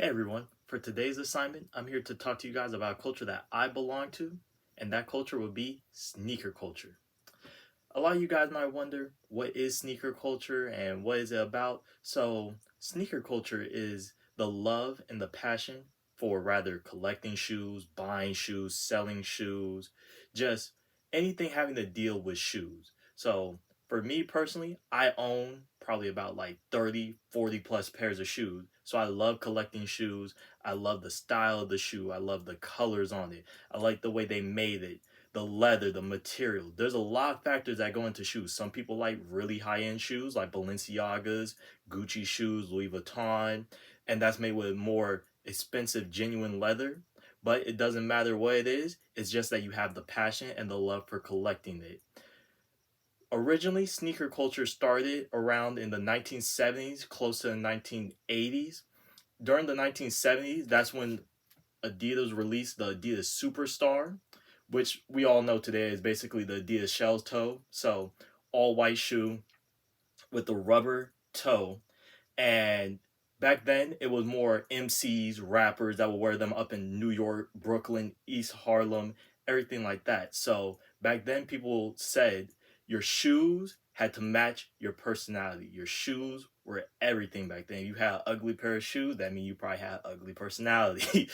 Hey everyone, for today's assignment, I'm here to talk to you guys about a culture that I belong to, and that culture would be sneaker culture. A lot of you guys might wonder what is sneaker culture and what is it about? So, sneaker culture is the love and the passion for rather collecting shoes, buying shoes, selling shoes, just anything having to deal with shoes. So, for me personally, I own probably about like 30, 40 plus pairs of shoes. So, I love collecting shoes. I love the style of the shoe. I love the colors on it. I like the way they made it, the leather, the material. There's a lot of factors that go into shoes. Some people like really high end shoes like Balenciagas, Gucci shoes, Louis Vuitton, and that's made with more expensive, genuine leather. But it doesn't matter what it is, it's just that you have the passion and the love for collecting it. Originally, sneaker culture started around in the 1970s, close to the 1980s. During the 1970s, that's when Adidas released the Adidas Superstar, which we all know today is basically the Adidas shell toe. So all white shoe with the rubber toe. And back then it was more MCs, rappers that would wear them up in New York, Brooklyn, East Harlem, everything like that. So back then people said your shoes had to match your personality. Your shoes were everything back then. You had an ugly pair of shoes, that means you probably had an ugly personality.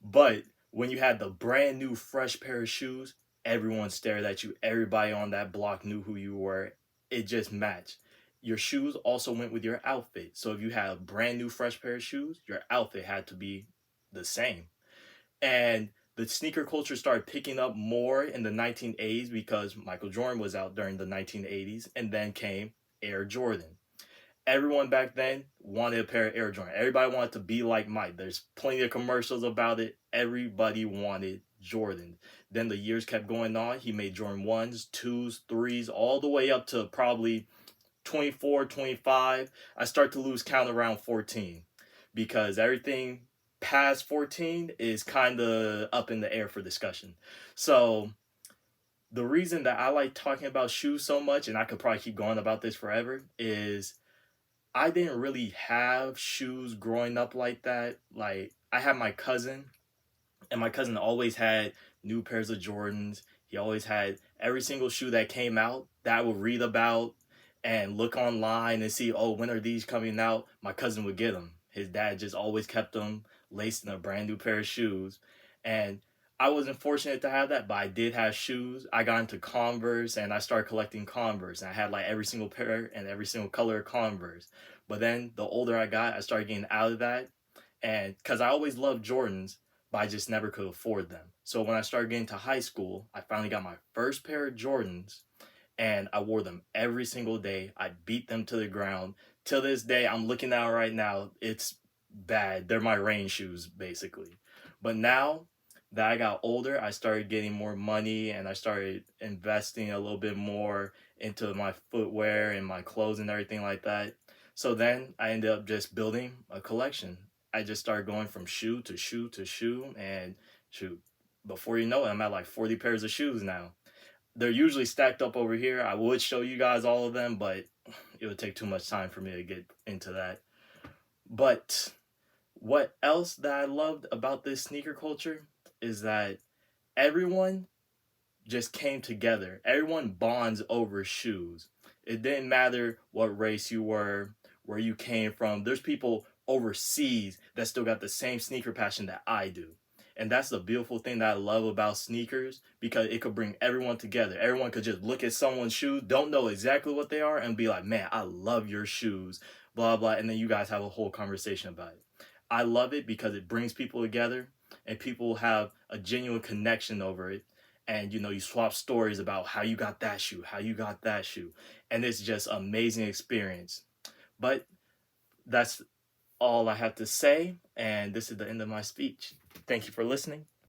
But when you had the brand new fresh pair of shoes, everyone stared at you. Everybody on that block knew who you were. It just matched. Your shoes also went with your outfit. So if you had a brand new fresh pair of shoes, your outfit had to be the same. And the sneaker culture started picking up more in the 1980s because Michael Jordan was out during the 1980s, and then came Air Jordan. Everyone back then wanted a pair of Air Jordan. Everybody wanted to be like Mike. There's plenty of commercials about it. Everybody wanted Jordan. Then the years kept going on. He made Jordan 1s, 2s, 3s, all the way up to probably 24, 25. I start to lose count around 14 because everything past 14 is kind of up in the air for discussion. So the reason that I like talking about shoes so much, and I could probably keep going about this forever, is I didn't really have shoes growing up like that. Like, I had my cousin, and my cousin always had new pairs of Jordans. He always had every single shoe that came out that I would read about and look online and see, oh, when are these coming out? My cousin would get them. His dad just always kept them laced in a brand new pair of shoes. And I wasn't fortunate to have that, but I did have shoes. I got into Converse and I started collecting Converse. And I had like every single pair and every single color of Converse. But then the older I got, I started getting out of that. And because I always loved Jordans, but I just never could afford them. So when I started getting to high school, I finally got my first pair of Jordans and I wore them every single day. I beat them to the ground. Till this day, I'm looking at it right now. It's bad. They're my rain shoes, basically. But now that I got older, I started getting more money and I started investing a little bit more into my footwear and my clothes and everything like that. So then I ended up just building a collection. I just started going from shoe to shoe to shoe, and shoot, before you know it, I'm at like 40 pairs of shoes now. They're usually stacked up over here. I would show you guys all of them, but it would take too much time for me to get into that. But what else that I loved about this sneaker culture is that everyone just came together. Everyone bonds over shoes. It didn't matter what race you were, where you came from. There's people overseas that still got the same sneaker passion that I do. And that's the beautiful thing that I love about sneakers because it could bring everyone together. Everyone could just look at someone's shoes, don't know exactly what they are, and be like, man, I love your shoes, blah, blah. And then you guys have a whole conversation about it. I love it because it brings people together and people have a genuine connection over it. And you swap stories about how you got that shoe, how you got that shoe. And it's just amazing experience. But that's all I have to say, and this is the end of my speech. Thank you for listening.